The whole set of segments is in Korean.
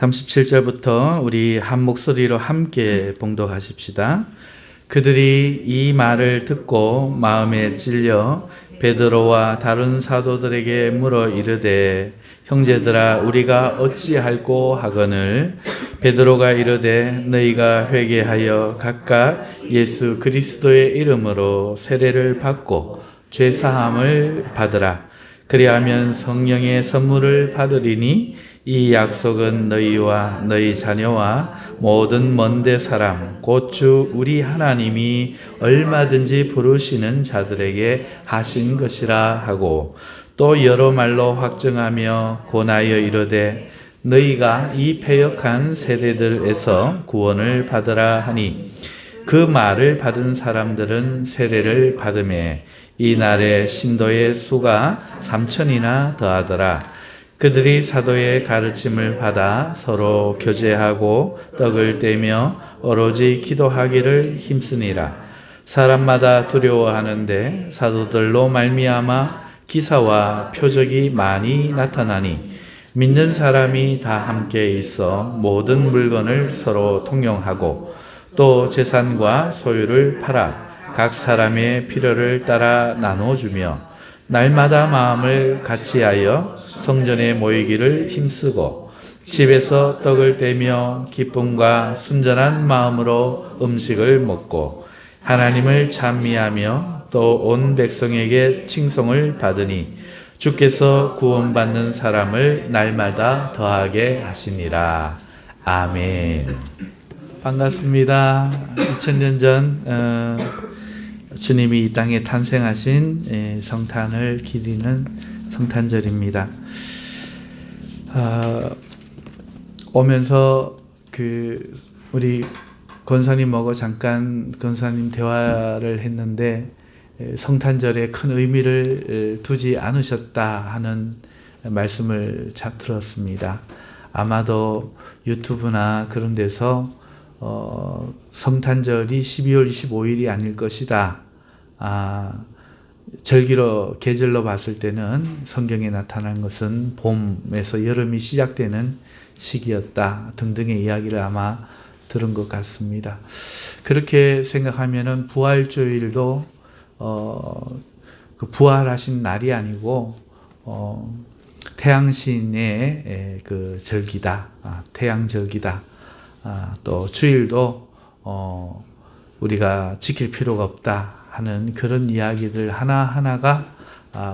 37절부터 우리 한 목소리로 함께 봉독하십시다. 그들이 이 말을 듣고 마음에 찔려 베드로와 다른 사도들에게 물어 이르되 형제들아 우리가 어찌할꼬 하거늘 베드로가 이르되 너희가 회개하여 각각 예수 그리스도의 이름으로 세례를 받고 죄 사함을 받으라. 그리하면 성령의 선물을 받으리니 이 약속은 너희와 너희 자녀와 모든 먼데 사람 곧 주 우리 하나님이 얼마든지 부르시는 자들에게 하신 것이라 하고 또 여러 말로 확증하며 권하여 이르되 너희가 이 패역한 세대들에서 구원을 받으라 하니 그 말을 받은 사람들은 세례를 받음에 이 날에 신도의 수가 3,000이나 더하더라. 그들이 사도의 가르침을 받아 서로 교제하고 떡을 떼며 오로지 기도하기를 힘쓰니라. 사람마다 두려워하는데 사도들로 말미암아 기사와 표적이 많이 나타나니 믿는 사람이 다 함께 있어 모든 물건을 서로 통용하고 또 재산과 소유를 팔아 각 사람의 필요를 따라 나눠주며 날마다 마음을 같이하여 성전에 모이기를 힘쓰고 집에서 떡을 떼며 기쁨과 순전한 마음으로 음식을 먹고 하나님을 찬미하며 또 온 백성에게 칭송을 받으니 주께서 구원받는 사람을 날마다 더하게 하시니라. 아멘. 반갑습니다. 2000년 전 주님이 이 땅에 탄생하신 성탄을 기리는 성탄절입니다. 오면서 우리 권사님하고 잠깐 권사님 대화를 했는데 성탄절에 큰 의미를 두지 않으셨다 하는 말씀을 들었습니다. 아마도 유튜브나 그런 데서 성탄절이 12월 25일이 아닐 것이다. 계절로 봤을 때는 성경에 나타난 것은 봄에서 여름이 시작되는 시기였다 등등의 이야기를 아마 들은 것 같습니다. 그렇게 생각하면은 부활주일도 부활하신 날이 아니고 태양신의 절기다. 태양절기다. 또 주일도 우리가 지킬 필요가 없다 하는 그런 이야기들 하나하나가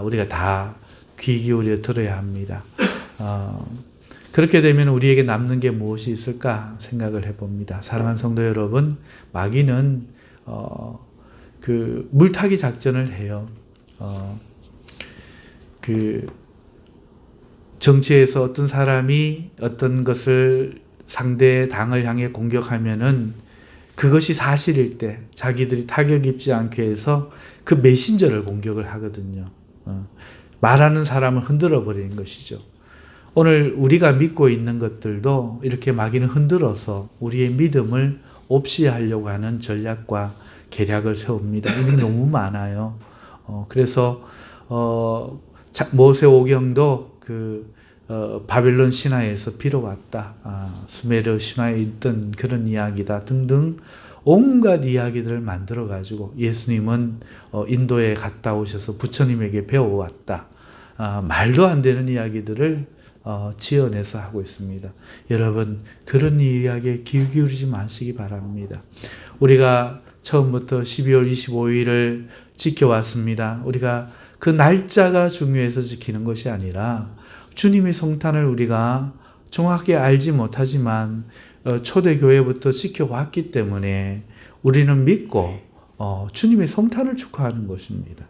우리가 다 귀 기울여 들어야 합니다. 그렇게 되면 우리에게 남는 게 무엇이 있을까 생각을 해봅니다. 사랑하는 성도 여러분, 마귀는 물타기 작전을 해요. 정치에서 어떤 사람이 어떤 것을 상대 당을 향해 공격하면은 그것이 사실일 때 자기들이 타격 입지 않게 해서 그 메신저를 공격을 하거든요. 말하는 사람을 흔들어 버리는 것이죠. 오늘 우리가 믿고 있는 것들도 이렇게 마귀는 흔들어서 우리의 믿음을 없이하려고 하는 전략과 계략을 세웁니다. 이미 너무 많아요. 그래서 모세오경도 바벨론 신화에서 빌어왔다. 수메르 신화에 있던 그런 이야기다 등등 온갖 이야기들을 만들어가지고 예수님은 인도에 갔다 오셔서 부처님에게 배워왔다. 말도 안 되는 이야기들을 지어내서 하고 있습니다. 여러분 그런 이야기에 귀 기울이지 마시기 바랍니다. 우리가 처음부터 12월 25일을 지켜왔습니다. 우리가 그 날짜가 중요해서 지키는 것이 아니라 주님의 성탄을 우리가 정확히 알지 못하지만 초대교회부터 지켜왔기 때문에 우리는 믿고 주님의 성탄을 축하하는 것입니다.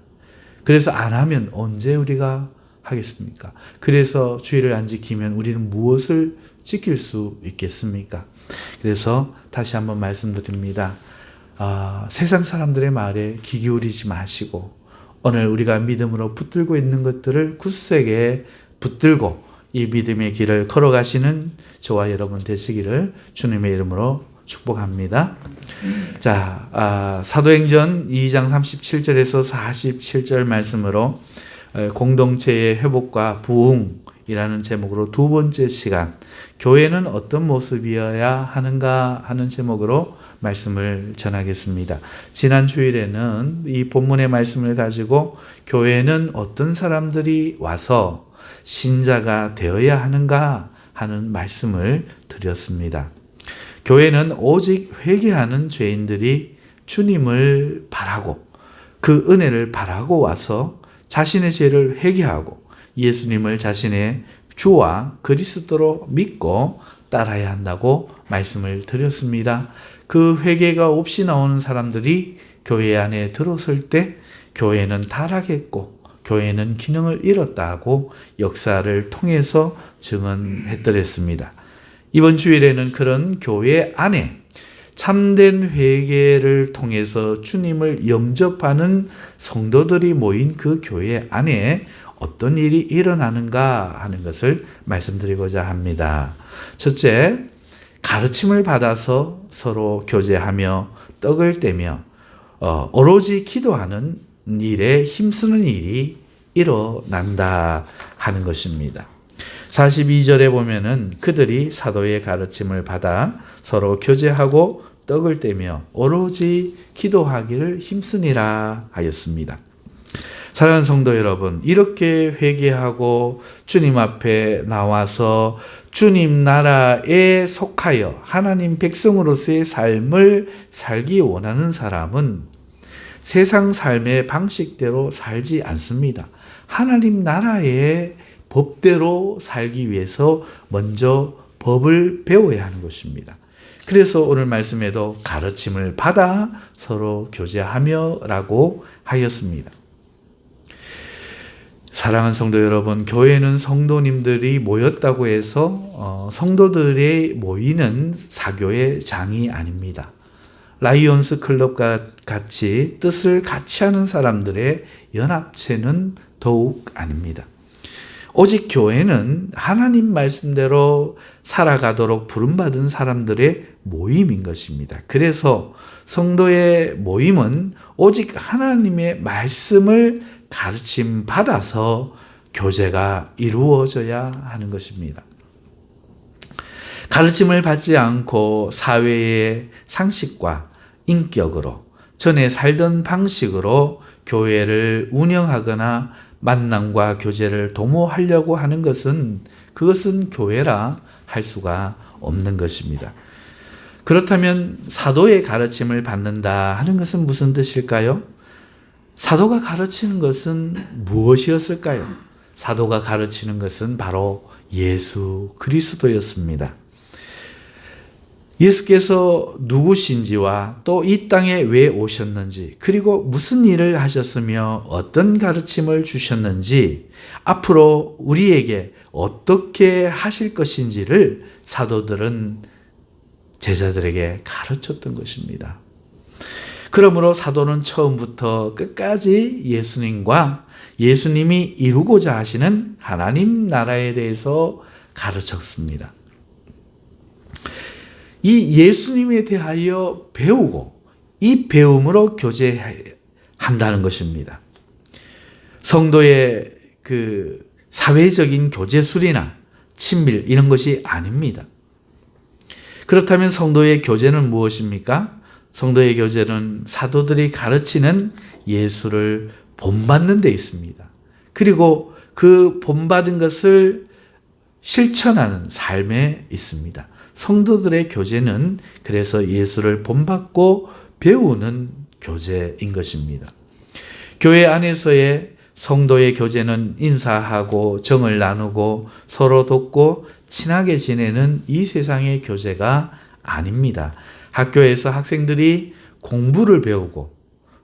그래서 안 하면 언제 우리가 하겠습니까? 그래서 주일을 안 지키면 우리는 무엇을 지킬 수 있겠습니까? 그래서 다시 한번 말씀드립니다. 세상 사람들의 말에 귀 기울이지 마시고 오늘 우리가 믿음으로 붙들고 있는 것들을 굳세게 붙들고 이 믿음의 길을 걸어가시는 저와 여러분 되시기를 주님의 이름으로 축복합니다. 자, 사도행전 2장 37절에서 47절 말씀으로 공동체의 회복과 부흥 이라는 제목으로 두 번째 시간, 교회는 어떤 모습이어야 하는가 하는 제목으로 말씀을 전하겠습니다. 지난 주일에는 이 본문의 말씀을 가지고 교회는 어떤 사람들이 와서 신자가 되어야 하는가 하는 말씀을 드렸습니다. 교회는 오직 회개하는 죄인들이 주님을 바라고 그 은혜를 바라고 와서 자신의 죄를 회개하고 예수님을 자신의 주와 그리스도로 믿고 따라야 한다고 말씀을 드렸습니다. 그 회개가 없이 나오는 사람들이 교회 안에 들어설 때 교회는 타락했고 교회는 기능을 잃었다고 역사를 통해서 증언했더랬습니다. 이번 주일에는 그런 교회 안에 참된 회개를 통해서 주님을 영접하는 성도들이 모인 그 교회 안에 어떤 일이 일어나는가 하는 것을 말씀드리고자 합니다. 첫째, 가르침을 받아서 서로 교제하며 떡을 떼며 오로지 기도하는 일에 힘쓰는 일이 일어난다 하는 것입니다. 42절에 보면은 그들이 사도의 가르침을 받아 서로 교제하고 떡을 떼며 오로지 기도하기를 힘쓰니라 하였습니다. 사랑하는 성도 여러분, 이렇게 회개하고 주님 앞에 나와서 주님 나라에 속하여 하나님 백성으로서의 삶을 살기 원하는 사람은 세상 삶의 방식대로 살지 않습니다. 하나님 나라의 법대로 살기 위해서 먼저 법을 배워야 하는 것입니다. 그래서 오늘 말씀에도 가르침을 받아 서로 교제하며 라고 하였습니다. 사랑하는 성도 여러분, 교회는 성도님들이 모였다고 해서 성도들이 모이는 사교의 장이 아닙니다. 라이온스 클럽과 같이 뜻을 같이 하는 사람들의 연합체는 더욱 아닙니다. 오직 교회는 하나님 말씀대로 살아가도록 부름받은 사람들의 모임인 것입니다. 그래서 성도의 모임은 오직 하나님의 말씀을 가르침 받아서 교제가 이루어져야 하는 것입니다. 가르침을 받지 않고 사회의 상식과 인격으로 전에 살던 방식으로 교회를 운영하거나 만남과 교제를 도모하려고 하는 것은 그것은 교회라 할 수가 없는 것입니다. 그렇다면 사도의 가르침을 받는다 하는 것은 무슨 뜻일까요? 사도가 가르치는 것은 무엇이었을까요? 사도가 가르치는 것은 바로 예수 그리스도였습니다. 예수께서 누구신지와 또 이 땅에 왜 오셨는지, 그리고 무슨 일을 하셨으며 어떤 가르침을 주셨는지, 앞으로 우리에게 어떻게 하실 것인지를 사도들은 제자들에게 가르쳤던 것입니다. 그러므로 사도는 처음부터 끝까지 예수님과 예수님이 이루고자 하시는 하나님 나라에 대해서 가르쳤습니다. 이 예수님에 대하여 배우고 이 배움으로 교제한다는 것입니다. 성도의 그 사회적인 교제술이나 친밀 이런 것이 아닙니다. 그렇다면 성도의 교제는 무엇입니까? 성도의 교제는 사도들이 가르치는 예수를 본받는 데 있습니다. 그리고 그 본받은 것을 실천하는 삶에 있습니다. 성도들의 교제는 그래서 예수를 본받고 배우는 교제인 것입니다. 교회 안에서의 성도의 교제는 인사하고 정을 나누고 서로 돕고 친하게 지내는 이 세상의 교제가 아닙니다. 학교에서 학생들이 공부를 배우고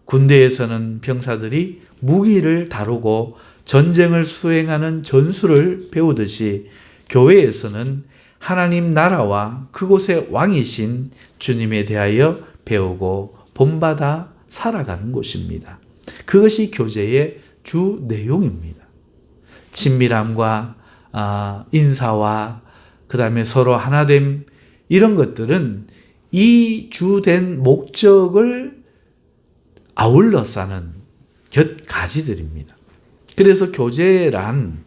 군대에서는 병사들이 무기를 다루고 전쟁을 수행하는 전술을 배우듯이 교회에서는 하나님 나라와 그곳의 왕이신 주님에 대하여 배우고 본받아 살아가는 곳입니다. 그것이 교제의 주 내용입니다. 친밀함과 인사와 그 다음에 서로 하나됨 이런 것들은 이 주된 목적을 아울러 싸는 곁가지들입니다. 그래서 교제란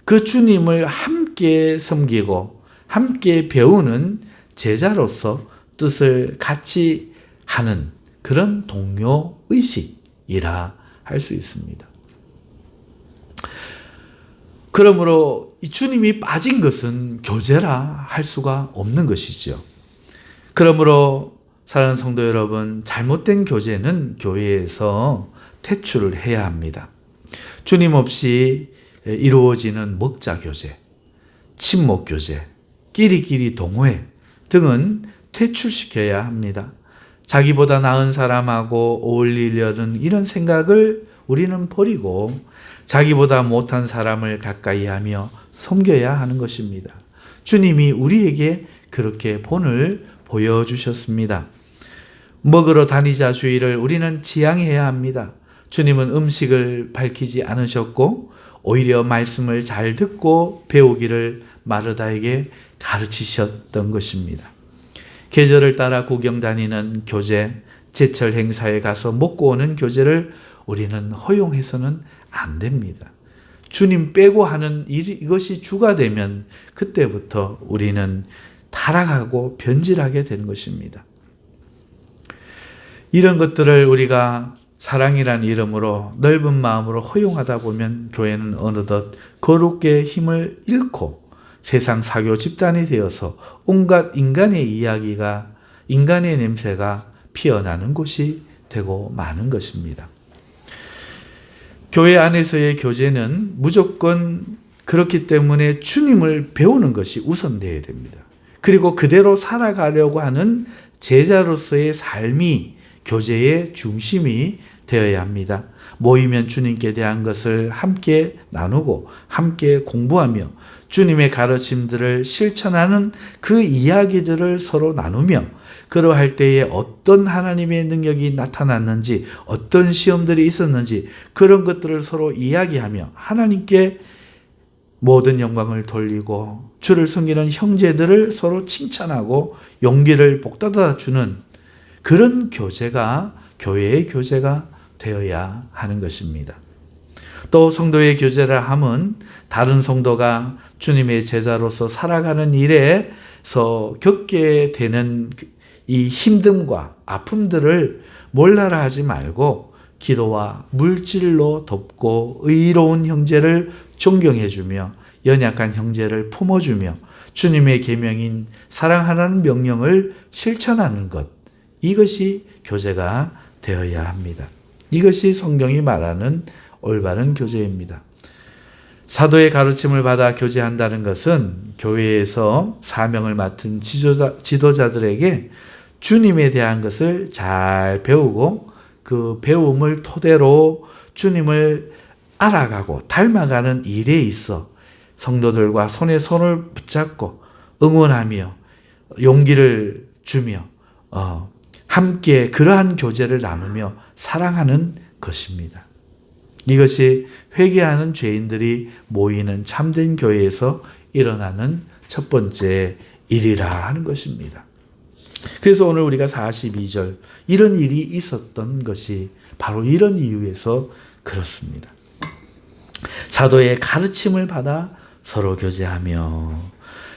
그 주님을 함께 섬기고 함께 배우는 제자로서 뜻을 같이 하는 그런 동료 의식이라 할 수 있습니다. 그러므로 이 주님이 빠진 것은 교제라 할 수가 없는 것이죠. 그러므로 사랑하는 성도 여러분, 잘못된 교제는 교회에서 퇴출을 해야 합니다. 주님 없이 이루어지는 먹자 교제, 친목 교제, 끼리끼리 동호회 등은 퇴출시켜야 합니다. 자기보다 나은 사람하고 어울리려는 이런 생각을 우리는 버리고 자기보다 못한 사람을 가까이 하며 섬겨야 하는 것입니다. 주님이 우리에게 그렇게 본을 보여주셨습니다. 먹으러 다니자 주의를 우리는 지향해야 합니다. 주님은 음식을 밝히지 않으셨고 오히려 말씀을 잘 듣고 배우기를 마르다에게 가르치셨던 것입니다. 계절을 따라 구경 다니는 교제, 제철 행사에 가서 먹고 오는 교제를 우리는 허용해서는 안 됩니다. 주님 빼고 하는 이것이 주가 되면 그때부터 우리는 타락하고 변질하게 되는 것입니다. 이런 것들을 우리가 사랑이란 이름으로 넓은 마음으로 허용하다 보면 교회는 어느덧 거룩의 힘을 잃고 세상 사교 집단이 되어서 온갖 인간의 냄새가 피어나는 곳이 되고 마는 것입니다. 교회 안에서의 교제는 무조건 그렇기 때문에 주님을 배우는 것이 우선되어야 됩니다. 그리고 그대로 살아가려고 하는 제자로서의 삶이 교제의 중심이 되어야 합니다. 모이면 주님께 대한 것을 함께 나누고 함께 공부하며 주님의 가르침들을 실천하는 그 이야기들을 서로 나누며 그러할 때에 어떤 하나님의 능력이 나타났는지 어떤 시험들이 있었는지 그런 것들을 서로 이야기하며 하나님께 모든 영광을 돌리고 주를 섬기는 형제들을 서로 칭찬하고 용기를 복돋아 주는 그런 교제가 교회의 교제가 되어야 하는 것입니다. 또 성도의 교제라 함은 다른 성도가 주님의 제자로서 살아가는 일에서 겪게 되는 이 힘듦과 아픔들을 몰라라 하지 말고 기도와 물질로 돕고 의로운 형제를 존경해주며 연약한 형제를 품어주며 주님의 계명인 사랑하라는 명령을 실천하는 것, 이것이 교제가 되어야 합니다. 이것이 성경이 말하는 올바른 교제입니다. 사도의 가르침을 받아 교제한다는 것은 교회에서 사명을 맡은 지도자들에게 주님에 대한 것을 잘 배우고 그 배움을 토대로 주님을 알아가고 닮아가는 일에 있어 성도들과 손에 손을 붙잡고 응원하며 용기를 주며 함께 그러한 교제를 나누며 사랑하는 것입니다. 이것이 회개하는 죄인들이 모이는 참된 교회에서 일어나는 첫 번째 일이라 하는 것입니다. 그래서 오늘 우리가 42절 이런 일이 있었던 것이 바로 이런 이유에서 그렇습니다. 사도의 가르침을 받아 서로 교제하며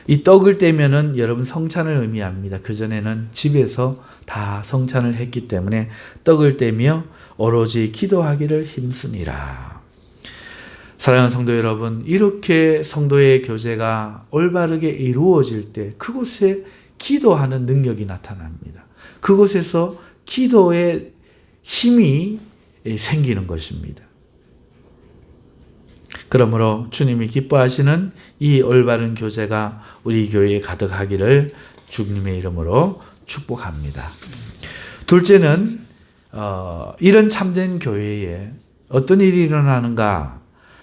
이 떡을 떼면은 여러분 성찬을 의미합니다. 그전에는 집에서 다 성찬을 했기 때문에 떡을 떼며 오로지 기도하기를 힘쓰니라. 사랑하는 성도 여러분, 이렇게 성도의 교제가 올바르게 이루어질 때 그곳에 기도하는 능력이 나타납니다. 그곳에서 기도의 힘이 생기는 것입니다. 그러므로 주님이 기뻐하시는 이 올바른 교제가 우리 교회에 가득하기를 주님의 이름으로 축복합니다. 둘째는 이런 참된 교회에 어떤 일이 일어나는가?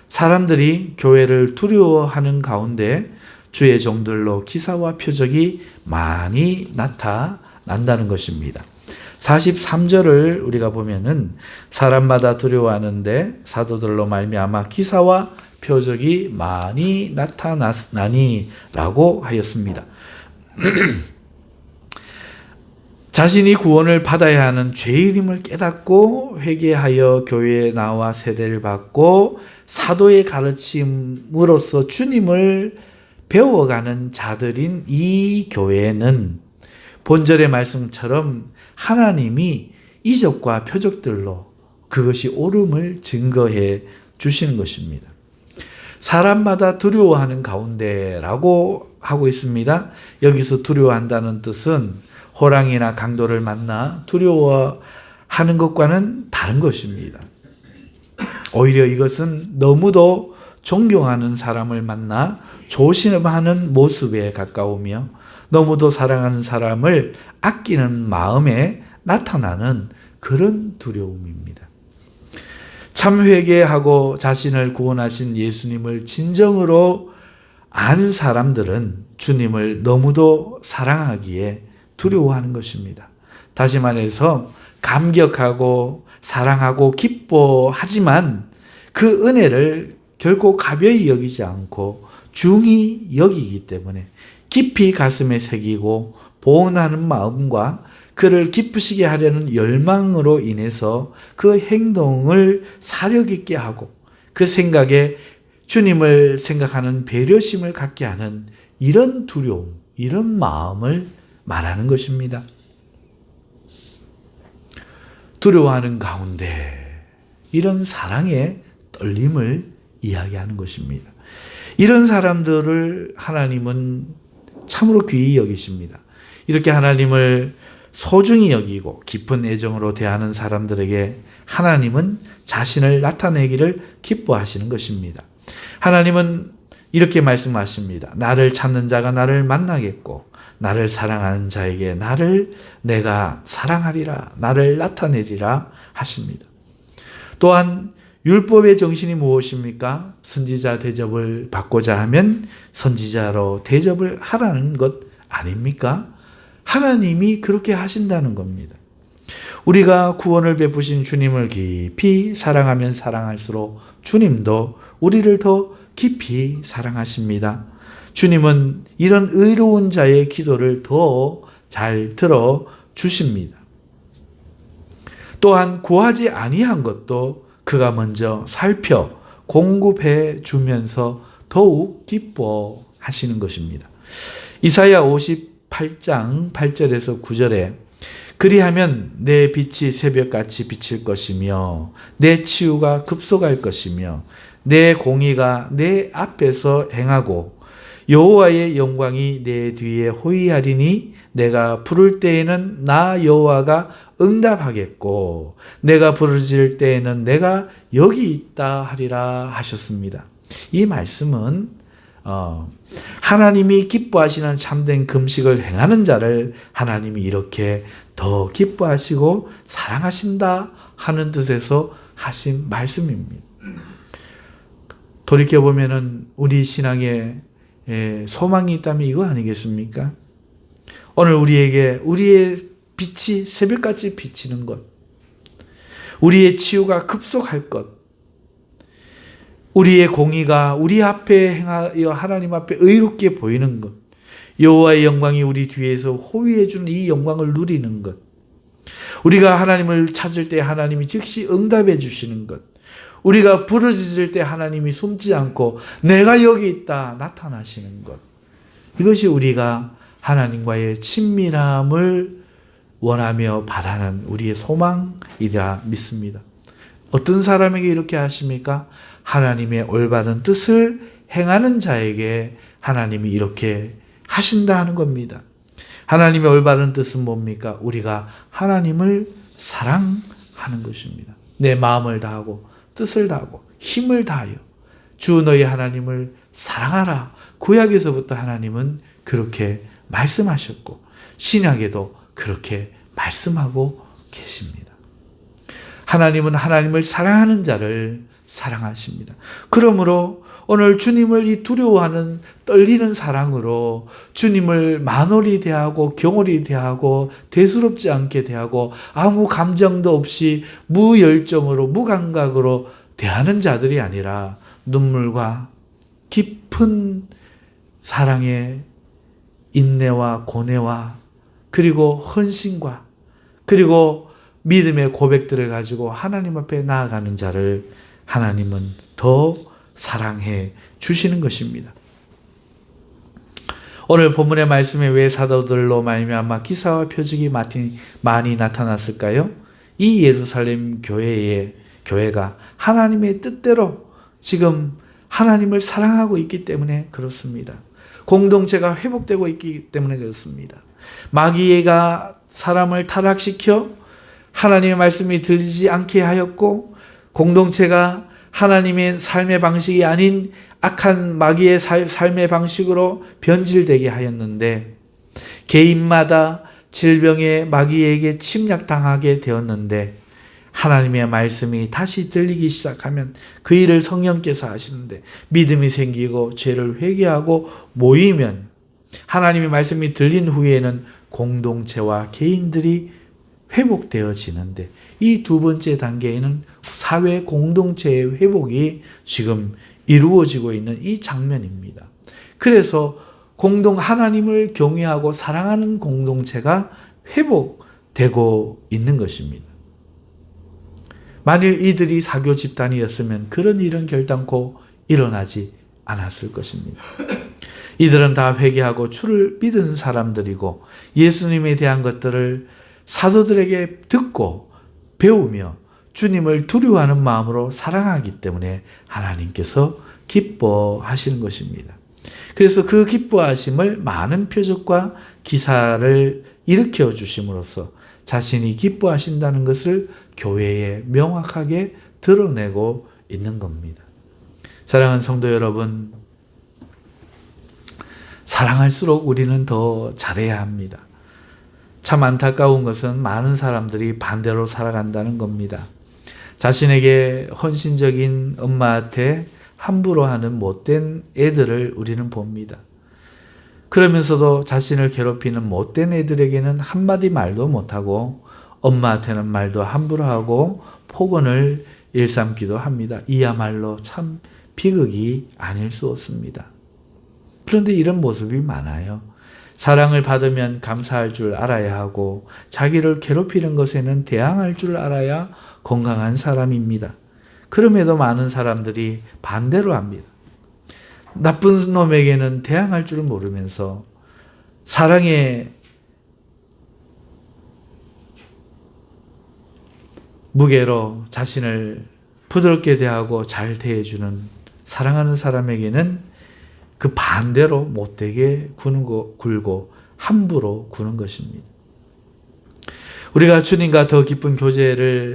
사람들이 교회를 두려워하는 가운데 주의 종들로 기사와 표적이 많이 나타난다는 것입니다. 43절을 우리가 보면은 사람마다 두려워하는데 사도들로 말미암아 기사와 표적이 많이 나타나니라고 하였습니다. 자신이 구원을 받아야 하는 죄인임을 깨닫고 회개하여 교회에 나와 세례를 받고 사도의 가르침으로써 주님을 배워가는 자들인 이 교회는 본절의 말씀처럼 하나님이 이적과 표적들로 그것이 옳음을 증거해 주시는 것입니다. 사람마다 두려워하는 가운데라고 하고 있습니다. 여기서 두려워한다는 뜻은 호랑이나 강도를 만나 두려워하는 것과는 다른 것입니다. 오히려 이것은 너무도 존경하는 사람을 만나 조심하는 모습에 가까우며 너무도 사랑하는 사람을 아끼는 마음에 나타나는 그런 두려움입니다. 참 회개하고 자신을 구원하신 예수님을 진정으로 아는 사람들은 주님을 너무도 사랑하기에 두려워하는 것입니다. 다시 말해서 감격하고 사랑하고 기뻐하지만 그 은혜를 결코 가벼이 여기지 않고 중히 여기기 때문에 깊이 가슴에 새기고 보온하는 마음과 그를 기쁘시게 하려는 열망으로 인해서 그 행동을 사력 있게 하고 그 생각에 주님을 생각하는 배려심을 갖게 하는 이런 두려움, 이런 마음을 말하는 것입니다. 두려워하는 가운데 이런 사랑의 떨림을 이야기하는 것입니다. 이런 사람들을 하나님은 참으로 귀히 여기십니다. 이렇게 하나님을 소중히 여기고 깊은 애정으로 대하는 사람들에게 하나님은 자신을 나타내기를 기뻐하시는 것입니다. 하나님은 이렇게 말씀하십니다. 나를 찾는 자가 나를 만나겠고 나를 사랑하는 자에게 내가 사랑하리라, 나를 나타내리라 하십니다. 또한 율법의 정신이 무엇입니까? 선지자 대접을 받고자 하면 선지자로 대접을 하라는 것 아닙니까? 하나님이 그렇게 하신다는 겁니다. 우리가 구원을 베푸신 주님을 깊이 사랑하면 사랑할수록 주님도 우리를 더 깊이 사랑하십니다. 주님은 이런 의로운 자의 기도를 더 잘 들어 주십니다. 또한 구하지 아니한 것도 그가 먼저 살펴 공급해 주면서 더욱 기뻐하시는 것입니다. 이사야 58장 8절에서 9절에 그리하면 내 빛이 새벽같이 비칠 것이며 내 치유가 급속할 것이며 내 공의가 내 앞에서 행하고 여호와의 영광이 내 뒤에 호위하리니 내가 부를 때에는 나 여호와가 응답하겠고 내가 부르짖을 때에는 내가 여기 있다 하리라 하셨습니다. 이 말씀은 하나님이 기뻐하시는 참된 금식을 행하는 자를 하나님이 이렇게 더 기뻐하시고 사랑하신다 하는 뜻에서 하신 말씀입니다. 돌이켜보면 우리 신앙에 소망이 있다면 이거 아니겠습니까? 오늘 우리에게 우리의 빛이 새벽같이 비치는 것, 우리의 치유가 급속할 것, 우리의 공의가 우리 앞에 행하여 하나님 앞에 의롭게 보이는 것, 여호와의 영광이 우리 뒤에서 호위해 주는 이 영광을 누리는 것, 우리가 하나님을 찾을 때 하나님이 즉시 응답해 주시는 것, 우리가 부르짖을 때 하나님이 숨지 않고 내가 여기 있다 나타나시는 것, 이것이 우리가 하나님과의 친밀함을 원하며 바라는 우리의 소망이라 믿습니다. 어떤 사람에게 이렇게 하십니까? 하나님의 올바른 뜻을 행하는 자에게 하나님이 이렇게 하신다 하는 겁니다. 하나님의 올바른 뜻은 뭡니까? 우리가 하나님을 사랑하는 것입니다. 내 마음을 다하고 뜻을 다하고 힘을 다하여 주 너희 하나님을 사랑하라. 구약에서부터 하나님은 그렇게 말씀하셨고 신약에도 그렇게 말씀하고 계십니다. 하나님은 하나님을 사랑하는 자를 사랑하십니다. 그러므로 오늘 주님을 이 두려워하는 떨리는 사랑으로 주님을 만홀히 대하고 경홀히 대하고 대수롭지 않게 대하고 아무 감정도 없이 무열정으로 무감각으로 대하는 자들이 아니라 눈물과 깊은 사랑의 인내와 고뇌와 그리고 헌신과 그리고 믿음의 고백들을 가지고 하나님 앞에 나아가는 자를 하나님은 더 사랑해 주시는 것입니다. 오늘 본문의 말씀에 왜 사도들로 말미암아 기사와 표적이 많이 나타났을까요? 이 예루살렘 교회가 하나님의 뜻대로 지금 하나님을 사랑하고 있기 때문에 그렇습니다. 공동체가 회복되고 있기 때문에 그렇습니다. 마귀가 사람을 타락시켜 하나님의 말씀이 들리지 않게 하였고, 공동체가 하나님의 삶의 방식이 아닌 악한 마귀의 삶의 방식으로 변질되게 하였는데, 개인마다 질병의 마귀에게 침략당하게 되었는데, 하나님의 말씀이 다시 들리기 시작하면 그 일을 성령께서 하시는데, 믿음이 생기고 죄를 회개하고 모이면 하나님의 말씀이 들린 후에는 공동체와 개인들이 회복되어지는데, 이 두 번째 단계에는 사회 공동체의 회복이 지금 이루어지고 있는 이 장면입니다. 그래서 하나님을 경외하고 사랑하는 공동체가 회복되고 있는 것입니다. 만일 이들이 사교 집단이었으면 그런 일은 결단코 일어나지 않았을 것입니다. 이들은 다 회개하고 주를 믿은 사람들이고, 예수님에 대한 것들을 사도들에게 듣고 배우며 주님을 두려워하는 마음으로 사랑하기 때문에 하나님께서 기뻐하시는 것입니다. 그래서 그 기뻐하심을 많은 표적과 기사를 일으켜 주심으로써 자신이 기뻐하신다는 것을 교회에 명확하게 드러내고 있는 겁니다. 사랑하는 성도 여러분, 사랑할수록 우리는 더 잘해야 합니다. 참 안타까운 것은 많은 사람들이 반대로 살아간다는 겁니다. 자신에게 헌신적인 엄마한테 함부로 하는 못된 애들을 우리는 봅니다. 그러면서도 자신을 괴롭히는 못된 애들에게는 한마디 말도 못하고, 엄마한테는 말도 함부로 하고 폭언을 일삼기도 합니다. 이야말로 참 비극이 아닐 수 없습니다. 그런데 이런 모습이 많아요. 사랑을 받으면 감사할 줄 알아야 하고, 자기를 괴롭히는 것에는 대항할 줄 알아야 건강한 사람입니다. 그럼에도 많은 사람들이 반대로 합니다. 나쁜 놈에게는 대항할 줄 모르면서 사랑의 무게로 자신을 부드럽게 대하고 잘 대해주는 사랑하는 사람에게는 그 반대로 못되게 굴고 함부로 구는 것입니다. 우리가 주님과 더 깊은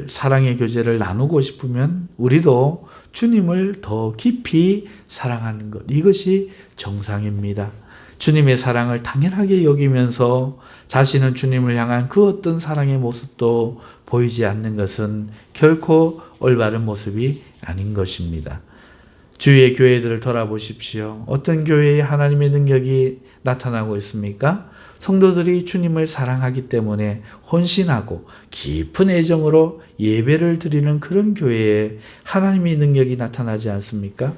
사랑의 교제를 나누고 싶으면 우리도 주님을 더 깊이 사랑하는 것, 이것이 정상입니다. 주님의 사랑을 당연하게 여기면서 자신은 주님을 향한 그 어떤 사랑의 모습도 보이지 않는 것은 결코 올바른 모습이 아닌 것입니다. 주위의 교회들을 돌아보십시오. 어떤 교회에 하나님의 능력이 나타나고 있습니까? 성도들이 주님을 사랑하기 때문에 헌신하고 깊은 애정으로 예배를 드리는 그런 교회에 하나님의 능력이 나타나지 않습니까?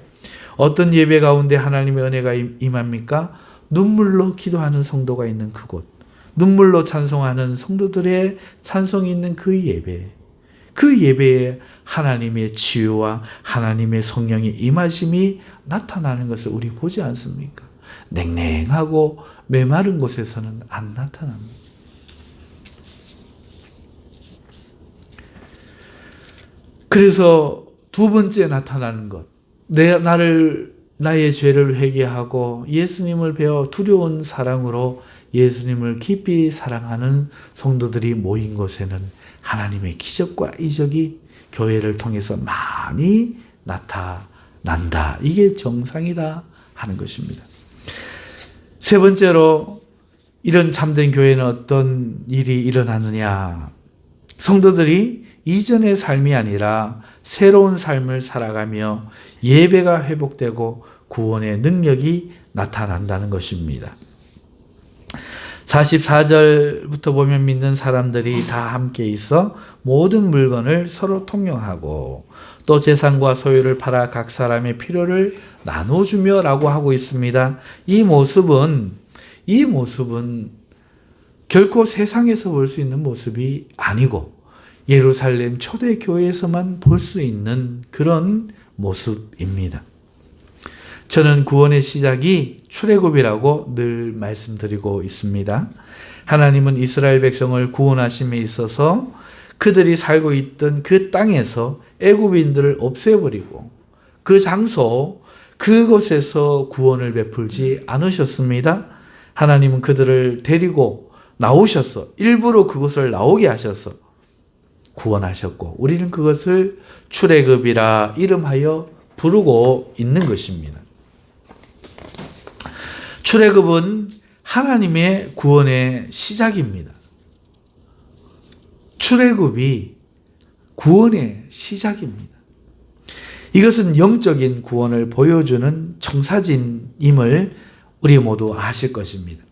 어떤 예배 가운데 하나님의 은혜가 임합니까? 눈물로 기도하는 성도가 있는 그곳, 눈물로 찬송하는 성도들의 찬송이 있는 그 예배에 하나님의 치유와 하나님의 성령의 임하심이 나타나는 것을 우리 보지 않습니까? 냉랭하고 메마른 곳에서는 안 나타납니다. 그래서 두 번째 나타나는 것, 나의 죄를 회개하고 예수님을 배워 두려운 사랑으로 예수님을 깊이 사랑하는 성도들이 모인 곳에는 하나님의 기적과 이적이 교회를 통해서 많이 나타난다. 이게 정상이다 하는 것입니다. 세 번째로, 이런 참된 교회는 어떤 일이 일어나느냐? 성도들이 이전의 삶이 아니라 새로운 삶을 살아가며 예배가 회복되고 구원의 능력이 나타난다는 것입니다. 44절부터 보면 믿는 사람들이 다 함께 있어 모든 물건을 서로 통용하고 또 재산과 소유를 팔아 각 사람의 필요를 나눠주며 라고 하고 있습니다. 이 모습은 결코 세상에서 볼 수 있는 모습이 아니고 예루살렘 초대교회에서만 볼 수 있는 그런 모습입니다. 저는 구원의 시작이 출애굽이라고 늘 말씀드리고 있습니다. 하나님은 이스라엘 백성을 구원하심에 있어서 그들이 살고 있던 그 땅에서 애굽인들을 없애버리고 그 장소, 그곳에서 구원을 베풀지 않으셨습니다. 하나님은 그들을 데리고 나오셔서 일부러 그곳을 나오게 하셔서 구원하셨고 우리는 그것을 출애굽이라 이름하여 부르고 있는 것입니다. 출애굽은 하나님의 구원의 시작입니다. 출애굽이 구원의 시작입니다. 이것은 영적인 구원을 보여주는 청사진임을 우리 모두 아실 것입니다.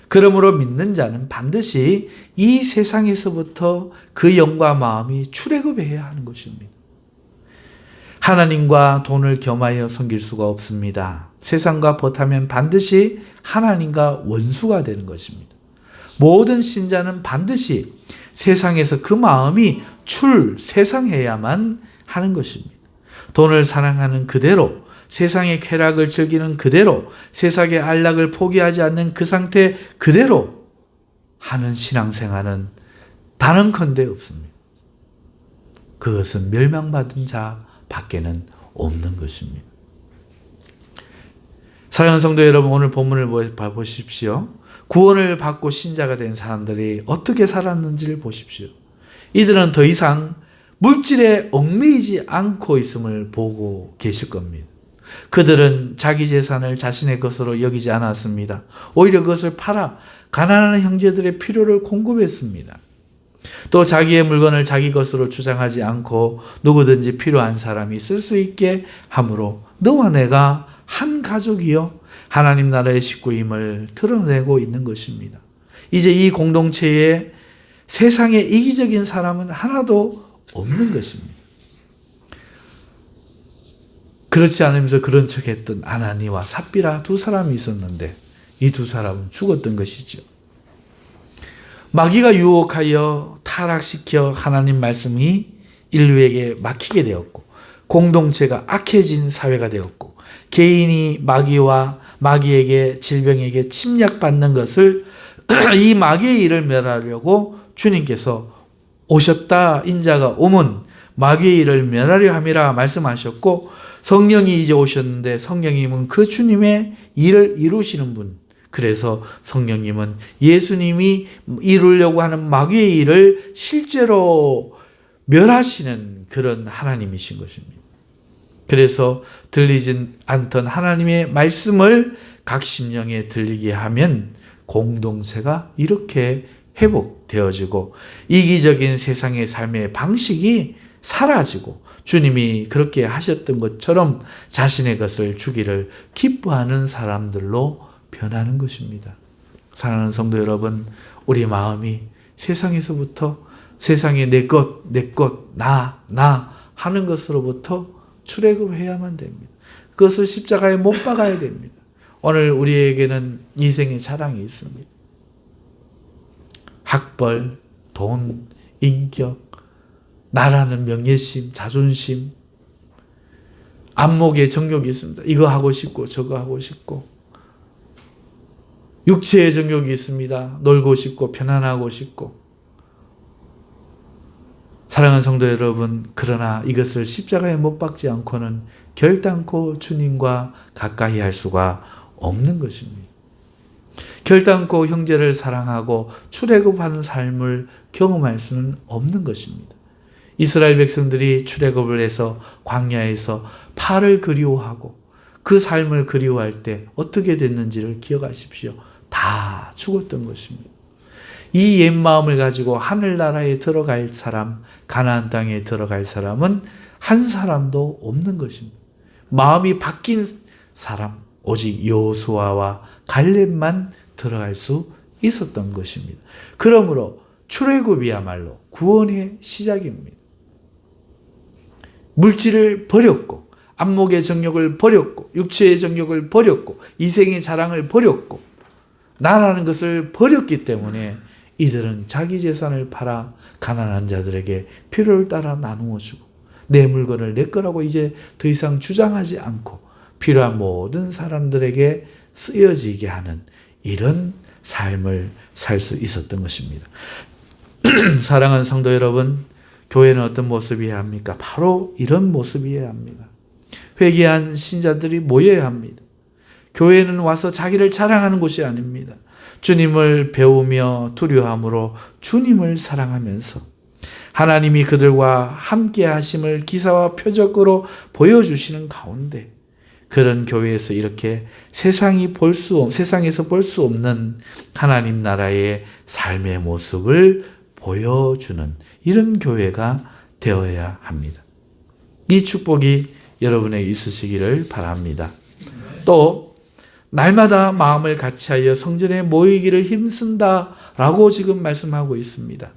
그러므로 믿는 자는 반드시 이 세상에서부터 그 영과 마음이 출애굽해야 하는 것입니다. 하나님과 돈을 겸하여 섬길 수가 없습니다. 세상과 벗하면 반드시 하나님과 원수가 되는 것입니다. 모든 신자는 반드시 세상에서 그 마음이 출세상해야만 하는 것입니다. 돈을 사랑하는 그대로, 세상의 쾌락을 즐기는 그대로, 세상의 안락을 포기하지 않는 그 상태 그대로 하는 신앙생활은 단언컨대 없습니다. 그것은 멸망받은 자 밖에는 없는 것입니다. 사랑하는 성도 여러분, 오늘 본문을 봐보십시오. 구원을 받고 신자가 된 사람들이 어떻게 살았는지를 보십시오. 이들은 더 이상 물질에 얽매이지 않고 있음을 보고 계실 겁니다. 그들은 자기 재산을 자신의 것으로 여기지 않았습니다. 오히려 그것을 팔아 가난한 형제들의 필요를 공급했습니다. 또 자기의 물건을 자기 것으로 주장하지 않고 누구든지 필요한 사람이 쓸 수 있게 함으로 너와 내가 한 가족이요 하나님 나라의 식구임을 드러내고 있는 것입니다. 이제 이 공동체에 세상에 이기적인 사람은 하나도 없는 것입니다. 그렇지 않으면서 그런 척했던 아나니와 삽비라 두 사람이 있었는데 이 두 사람은 죽었던 것이죠. 마귀가 유혹하여 타락시켜 하나님 말씀이 인류에게 막히게 되었고 공동체가 악해진 사회가 되었고 개인이 마귀에게 질병에게 침략받는 것을 이 마귀의 일을 멸하려고 주님께서 오셨다 인자가 오면 마귀의 일을 멸하려 함이라 말씀하셨고 성령이 이제 오셨는데 성령님은 그 주님의 일을 이루시는 분. 그래서 성령님은 예수님이 이루려고 하는 마귀의 일을 실제로 멸하시는 그런 하나님이신 것입니다. 그래서 들리진 않던 하나님의 말씀을 각 심령에 들리게 하면 공동체가 이렇게 회복되어지고 이기적인 세상의 삶의 방식이 사라지고 주님이 그렇게 하셨던 것처럼 자신의 것을 주기를 기뻐하는 사람들로 변하는 것입니다. 사랑하는 성도 여러분, 우리 마음이 세상에서부터 세상에 내 것, 나 하는 것으로부터 출애굽해야만 됩니다. 그것을 십자가에 못 박아야 됩니다. 오늘 우리에게는 인생의 자랑이 있습니다. 학벌, 돈, 인격, 나라는 명예심, 자존심, 안목의 정욕이 있습니다. 이거 하고 싶고 저거 하고 싶고 육체의 정욕이 있습니다. 놀고 싶고 편안하고 싶고 사랑하는 성도 여러분, 그러나 이것을 십자가에 못 박지 않고는 결단코 주님과 가까이 할 수가 없는 것입니다. 결단코 형제를 사랑하고 출애굽하는 삶을 경험할 수는 없는 것입니다. 이스라엘 백성들이 출애굽을 해서 광야에서 팔을 그리워하고 그 삶을 그리워할 때 어떻게 됐는지를 기억하십시오. 다 죽었던 것입니다. 이 옛 마음을 가지고 하늘나라에 들어갈 사람, 가나안 땅에 들어갈 사람은 한 사람도 없는 것입니다. 마음이 바뀐 사람, 오직 여호수아와 갈렙만 들어갈 수 있었던 것입니다. 그러므로 출애굽이야말로 구원의 시작입니다. 물질을 버렸고 안목의 정욕을 버렸고 육체의 정욕을 버렸고 이생의 자랑을 버렸고 나라는 것을 버렸기 때문에 이들은 자기 재산을 팔아 가난한 자들에게 필요를 따라 나누어 주고 내 물건을 내 거라고 이제 더 이상 주장하지 않고 필요한 모든 사람들에게 쓰여지게 하는 이런 삶을 살 수 있었던 것입니다. 사랑하는 성도 여러분, 교회는 어떤 모습이어야 합니까? 바로 이런 모습이어야 합니다. 회개한 신자들이 모여야 합니다. 교회는 와서 자기를 자랑하는 곳이 아닙니다. 주님을 배우며 두려움으로 주님을 사랑하면서 하나님이 그들과 함께 하심을 기사와 표적으로 보여주시는 가운데 그런 교회에서 이렇게 세상에서 볼 수 없는 하나님 나라의 삶의 모습을 보여주는 이런 교회가 되어야 합니다. 이 축복이 여러분에게 있으시기를 바랍니다. 또 날마다 마음을 같이하여 성전에 모이기를 힘쓴다라고 지금 말씀하고 있습니다.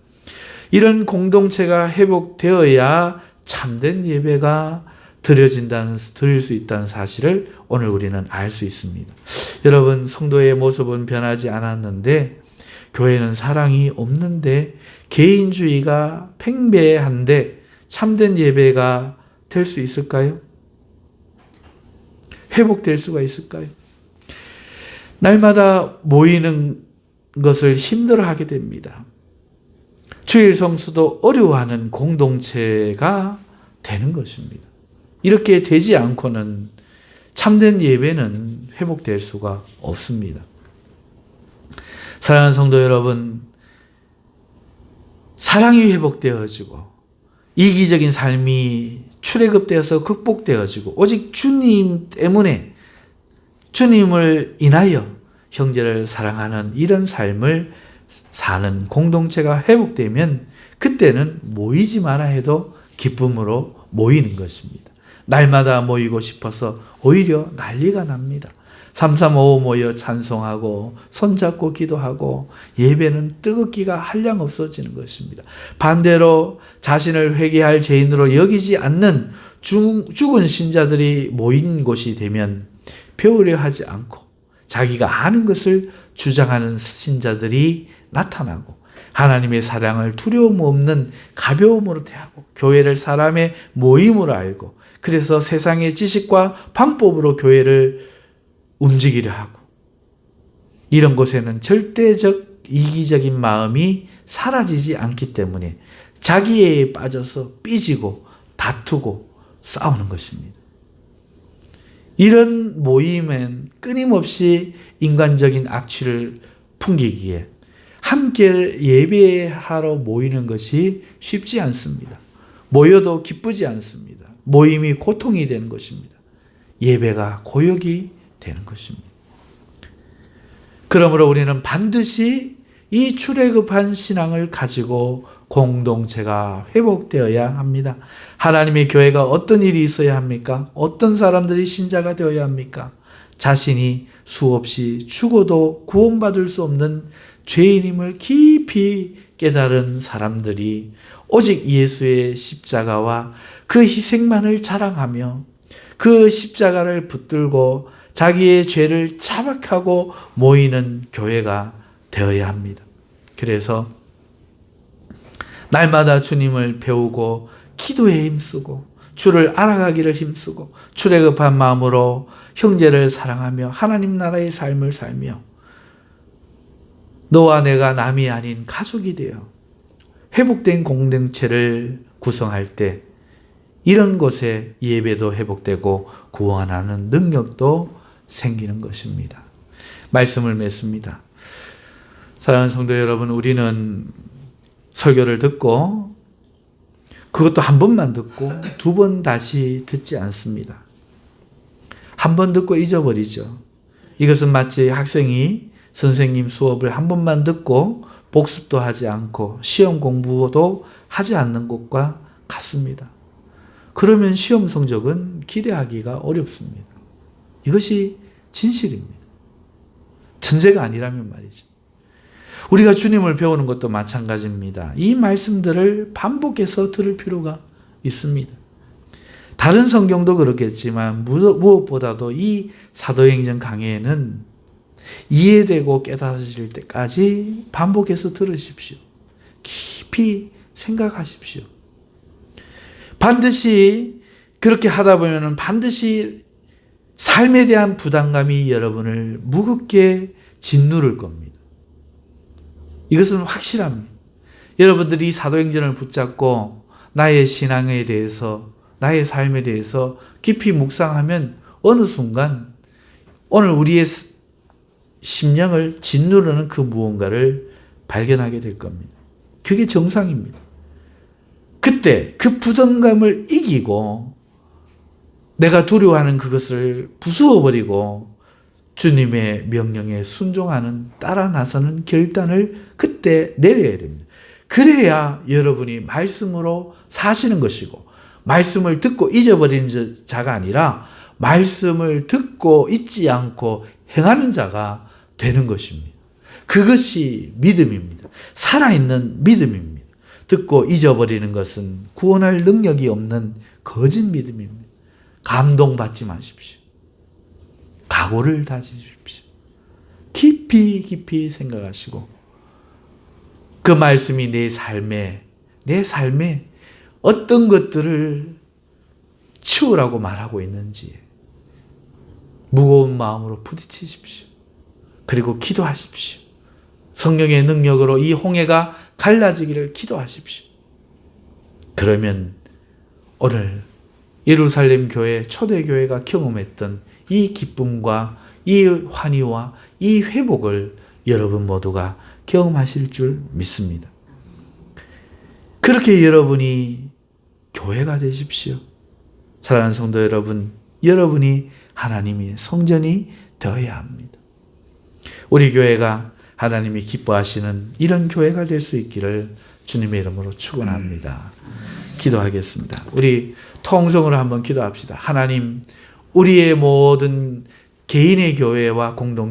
이런 공동체가 회복되어야 참된 예배가 드릴 수 있다는 사실을 오늘 우리는 알 수 있습니다. 여러분, 성도의 모습은 변하지 않았는데 교회는 사랑이 없는데 개인주의가 팽배한데 참된 예배가 될 수 있을까요? 회복될 수가 있을까요? 날마다 모이는 것을 힘들어하게 됩니다. 주일 성수도 어려워하는 공동체가 되는 것입니다. 이렇게 되지 않고는 참된 예배는 회복될 수가 없습니다. 사랑하는 성도 여러분, 사랑이 회복되어지고 이기적인 삶이 출애굽되어서 극복되어지고 오직 주님 때문에 주님을 인하여 형제를 사랑하는 이런 삶을 사는 공동체가 회복되면 그때는 모이지 마라 해도 기쁨으로 모이는 것입니다. 날마다 모이고 싶어서 오히려 난리가 납니다. 335 모여 찬송하고 손잡고 기도하고 예배는 뜨겁기가 한량 없어지는 것입니다. 반대로 자신을 회개할 죄인으로 여기지 않는 죽은 신자들이 모인 곳이 되면 배우려 하지 않고 자기가 아는 것을 주장하는 신자들이 나타나고 하나님의 사랑을 두려움 없는 가벼움으로 대하고 교회를 사람의 모임으로 알고 그래서 세상의 지식과 방법으로 교회를 움직이려 하고 이런 곳에는 절대적 이기적인 마음이 사라지지 않기 때문에 자기애에 빠져서 삐지고 다투고 싸우는 것입니다. 이런 모임엔 끊임없이 인간적인 악취를 풍기기에 함께 예배하러 모이는 것이 쉽지 않습니다. 모여도 기쁘지 않습니다. 모임이 고통이 되는 것입니다. 예배가 고역이 되는 것입니다. 그러므로 우리는 반드시 이 출애굽한 신앙을 가지고 공동체가 회복되어야 합니다. 하나님의 교회가 어떤 일이 있어야 합니까? 어떤 사람들이 신자가 되어야 합니까? 자신이 수없이 죽어도 구원받을 수 없는 죄인임을 깊이 깨달은 사람들이 오직 예수의 십자가와 그 희생만을 자랑하며 그 십자가를 붙들고 자기의 죄를 자박하고 모이는 교회가 되어야 합니다. 그래서 날마다 주님을 배우고 기도에 힘쓰고 주를 알아가기를 힘쓰고 출애굽한 마음으로 형제를 사랑하며 하나님 나라의 삶을 살며 너와 내가 남이 아닌 가족이 되어 회복된 공동체를 구성할 때 이런 곳에 예배도 회복되고 구원하는 능력도 생기는 것입니다. 말씀을 맺습니다. 사랑하는 성도 여러분, 우리는 설교를 듣고 그것도 한 번만 듣고 두 번 다시 듣지 않습니다. 한 번 듣고 잊어버리죠. 이것은 마치 학생이 선생님 수업을 한 번만 듣고 복습도 하지 않고 시험 공부도 하지 않는 것과 같습니다. 그러면 시험 성적은 기대하기가 어렵습니다. 이것이 진실입니다. 천재가 아니라면 말이죠. 우리가 주님을 배우는 것도 마찬가지입니다. 이 말씀들을 반복해서 들을 필요가 있습니다. 다른 성경도 그렇겠지만 무엇보다도 이 사도행전 강해에는 이해되고 깨달아질 때까지 반복해서 들으십시오. 깊이 생각하십시오. 반드시 그렇게 하다 보면 반드시 삶에 대한 부담감이 여러분을 무겁게 짓누를 겁니다. 이것은 확실합니다. 여러분들이 사도행전을 붙잡고 나의 신앙에 대해서, 나의 삶에 대해서 깊이 묵상하면 어느 순간 오늘 우리의 심령을 짓누르는 그 무언가를 발견하게 될 겁니다. 그게 정상입니다. 그때 그 부담감을 이기고 내가 두려워하는 그것을 부수어버리고 주님의 명령에 순종하는, 따라 나서는 결단을 그때 내려야 됩니다. 그래야 여러분이 말씀으로 사시는 것이고, 말씀을 듣고 잊어버리는 자가 아니라 말씀을 듣고 잊지 않고 행하는 자가 되는 것입니다. 그것이 믿음입니다. 살아있는 믿음입니다. 듣고 잊어버리는 것은 구원할 능력이 없는 거짓 믿음입니다. 감동받지 마십시오. 각오를 다지십시오. 깊이 생각하시고 그 말씀이 내 삶에 어떤 것들을 치우라고 말하고 있는지 무거운 마음으로 부딪히십시오. 그리고 기도하십시오. 성령의 능력으로 이 홍해가 갈라지기를 기도하십시오. 그러면 오늘 예루살렘 교회, 초대교회가 경험했던 이 기쁨과 이 환희와 이 회복을 여러분 모두가 경험하실 줄 믿습니다. 그렇게 여러분이 교회가 되십시오. 사랑하는 성도 여러분, 여러분이 하나님의 성전이 되어야 합니다. 우리 교회가 하나님이 기뻐하시는 이런 교회가 될 수 있기를 주님의 이름으로 축원합니다. 기도하겠습니다. 우리 통성으로 한번 기도합시다. 하나님, 우리의 모든 개인의 교회와 공동